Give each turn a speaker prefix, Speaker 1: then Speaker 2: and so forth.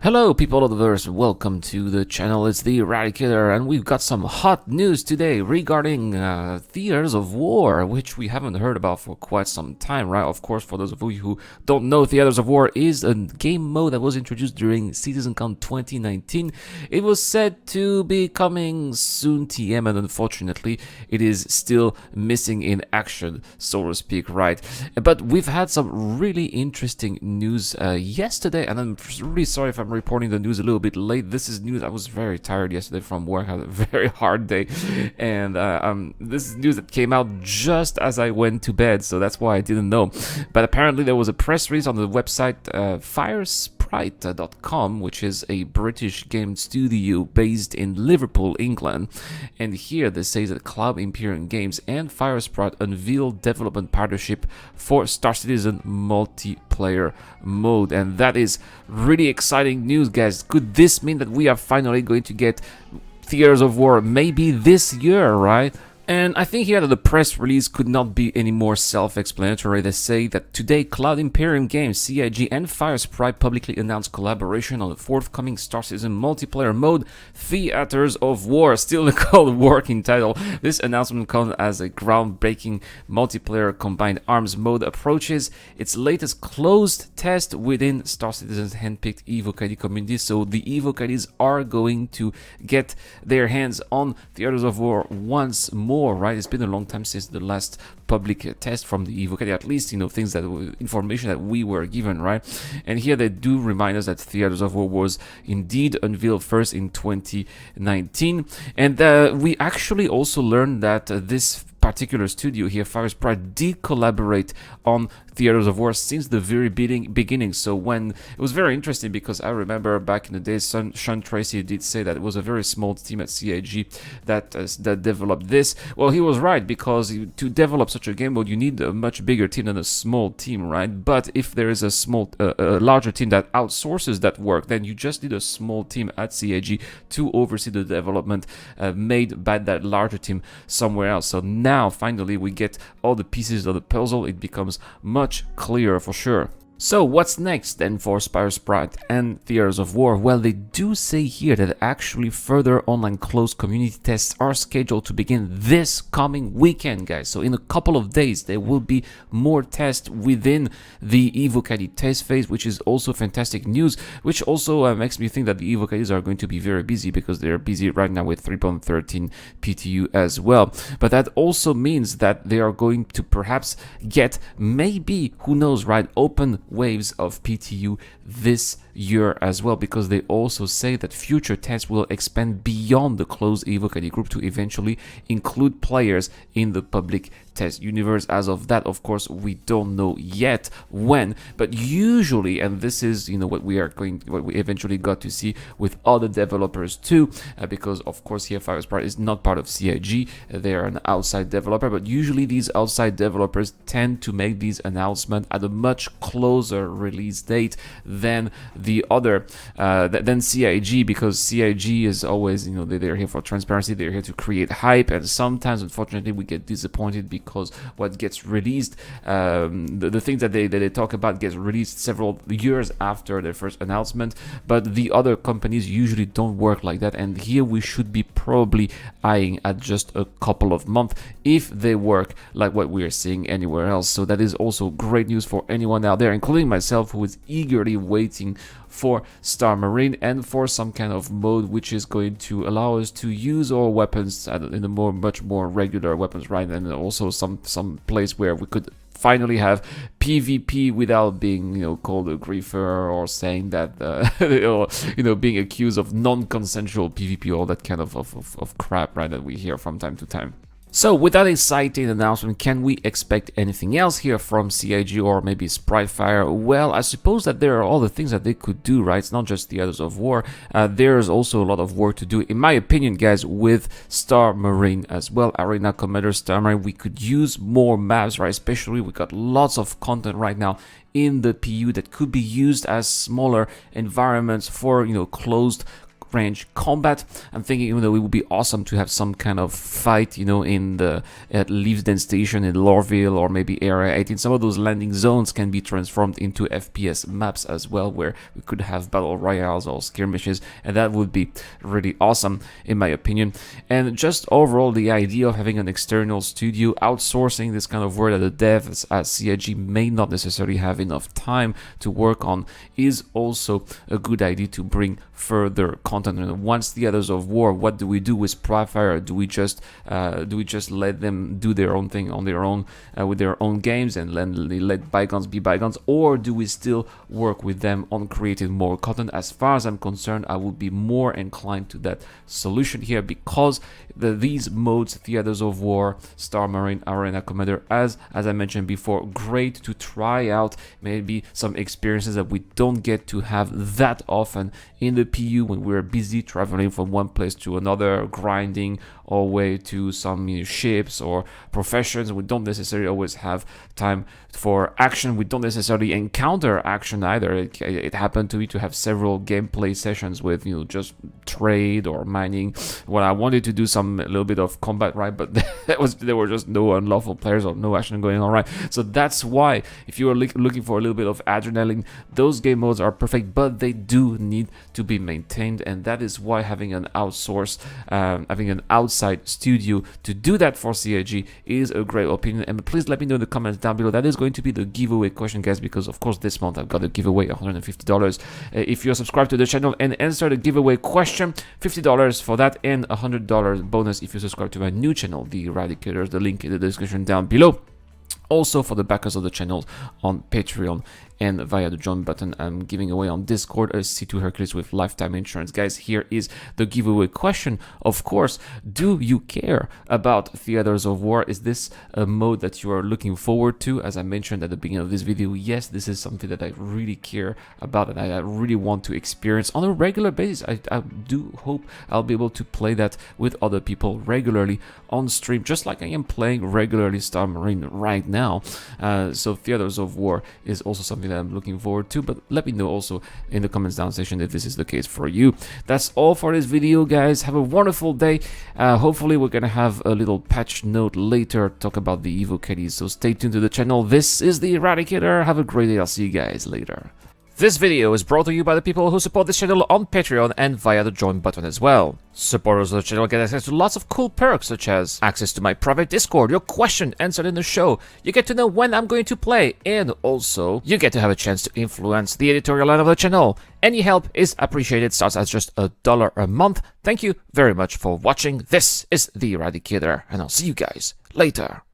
Speaker 1: Hello people of the verse, welcome to the channel. It's the Eradicator, and we've got some hot news today regarding Theaters of War, which we haven't heard about for quite some time, right? Of course, for those of you who don't know, Theaters of War is a game mode that was introduced during CitizenCon 2019. It was said to be coming soon TM, and unfortunately it is still missing in action, so to speak, right? But we've had some really interesting news yesterday, and I'm really sorry if I'm reporting the news a little bit late. This is news. I was very tired yesterday from work. I had a very hard day, and this is news that came out just as I went to bed, so that's why I didn't know. But apparently there was a press release on the website firesprite.com, which is a British game studio based in Liverpool, England, and here they say that Cloud Imperium Games and Firesprite unveiled development partnership for Star Citizen multiplayer mode, and that is really exciting news, guys. Could this mean that we are finally going to get Theaters of War maybe this year, right? And I think here that the press release could not be any more self-explanatory. They say that today Cloud Imperium Games, CIG, and Firesprite publicly announced collaboration on the forthcoming Star Citizen multiplayer mode, Theaters of War, still a cold working title. This announcement comes as a groundbreaking multiplayer combined arms mode approaches its latest closed test within Star Citizen's handpicked Evocati community. So the Evocatis are going to get their hands on Theaters of War once more. Right, it's been a long time since the last public test from the Evocati, at least, things that information that we were given, right? And here they do remind us that Theaters of War was indeed unveiled first in 2019, and we actually also learned that this particular studio here, Firesprite, did collaborate on Theaters of War since the very beginning. So when it was very interesting, because I remember back in the days, Sean Tracy did say that it was a very small team at CIG that developed this. Well, he was right, because to develop such a game mode, you need a much bigger team than a small team, right? But if there is a larger team that outsources that work, then you just need a small team at CIG to oversee the development made by that larger team somewhere else. So now finally we get all the pieces of the puzzle. It becomes much clearer for sure. So what's next then for Firesprite and Theaters of War? Well, they do say here that actually further online closed community tests are scheduled to begin this coming weekend, guys. So in a couple of days there will be more tests within the Evocati test phase, which is also fantastic news, which also makes me think that the Evocatis are going to be very busy, because they're busy right now with 3.13 PTU as well. But that also means that they are going to perhaps get, maybe, who knows, right, open waves of PTU this year as well, because they also say that future tests will expand beyond the closed Evocati group to eventually include players in the public test universe. As of that, of course, we don't know yet when, but usually, and this is what we eventually got to see with other developers too, because of course here Firesprite is not part of CIG, they are an outside developer, but usually these outside developers tend to make these announcements at a much closer release date than the other than CIG, because CIG is always, they're here for transparency, they're here to create hype, and sometimes unfortunately we get disappointed because what gets released, the things that they talk about gets released several years after their first announcement. But the other companies usually don't work like that, and here we should be probably eyeing at just a couple of months if they work like what we are seeing anywhere else. So that is also great news for anyone out there, including myself, who is eagerly waiting for Star Marine and for some kind of mode which is going to allow us to use our weapons in a much more regular weapons, right? And also some place where we could finally have PvP without being called a griefer, or saying that or being accused of non-consensual PvP, all that kind of crap, right, that we hear from time to time. So with that exciting announcement, can we expect anything else here from CIG or maybe Spritefire? Well, I suppose that there are all the things that they could do, right? It's not just Theaters of War. There's also a lot of work to do, in my opinion, guys, with Star Marine as well. Arena Commander, Star Marine, we could use more maps, right? Especially we got lots of content right now in the PU that could be used as smaller environments for, closed range combat. I'm thinking, it would be awesome to have some kind of fight, in the at Leavesden Station in Lorville, or maybe Area 18. Some of those landing zones can be transformed into FPS maps as well, where we could have battle royales or skirmishes, and that would be really awesome in my opinion. And just overall, the idea of having an external studio outsourcing this kind of work that the devs at CIG may not necessarily have enough time to work on is also a good idea to bring further content. And once Theaters of War, what do we do with Spryfire? Do we just let them do their own thing on their own with their own games and let bygones be bygones, or do we still work with them on creating more content? As far as I'm concerned, I would be more inclined to that solution here, because these modes, Theaters of War, Star Marine, Arena Commander, as I mentioned before, great to try out maybe some experiences that we don't get to have that often in the PU when we're busy traveling from one place to another, grinding our way to some ships or professions. We don't necessarily always have time for action. We don't necessarily encounter action either. It happened to me to have several gameplay sessions with just trade or mining when I wanted to do a little bit of combat, right? But there were just no unlawful players or no action going on, right? So that's why, if you are looking for a little bit of adrenaline, those game modes are perfect, but they do need to be maintained, and that is why having an outside studio to do that for CIG is a great opinion. And please let me know in the comments down below. That is going to be the giveaway question, guys, because of course this month I've got a giveaway, $150. If you're subscribed to the channel and answer the giveaway question, $50 for that, and $100 bonus if you subscribe to my new channel, The Eradicators. The link in the description down below. Also, for the backers of the channel on Patreon and via the join button, I'm giving away on Discord a C2 Hercules with lifetime insurance. Guys, here is the giveaway question. Of course, do you care about Theaters of War? Is this a mode that you are looking forward to? As I mentioned at the beginning of this video, yes, this is something that I really care about and I really want to experience on a regular basis. I do hope I'll be able to play that with other people regularly on stream, just like I am playing regularly Star Marine right now. So Theaters of War is also something that I'm looking forward to, but let me know also in the comments down section if this is the case for you. That's all for this video, guys. Have a wonderful day. Hopefully we're gonna have a little patch note later, talk about the Evo Caddies, so stay tuned to the channel. This is the Eradicator. Have a great day. I'll see you guys later. This video is brought to you by the people who support this channel on Patreon and via the join button as well. Supporters of the channel get access to lots of cool perks, such as access to my private Discord, your question answered in the show, you get to know when I'm going to play, and also you get to have a chance to influence the editorial line of the channel. Any help is appreciated, starts at just $1 a month. Thank you very much for watching. This is the Eradicator, and I'll see you guys later.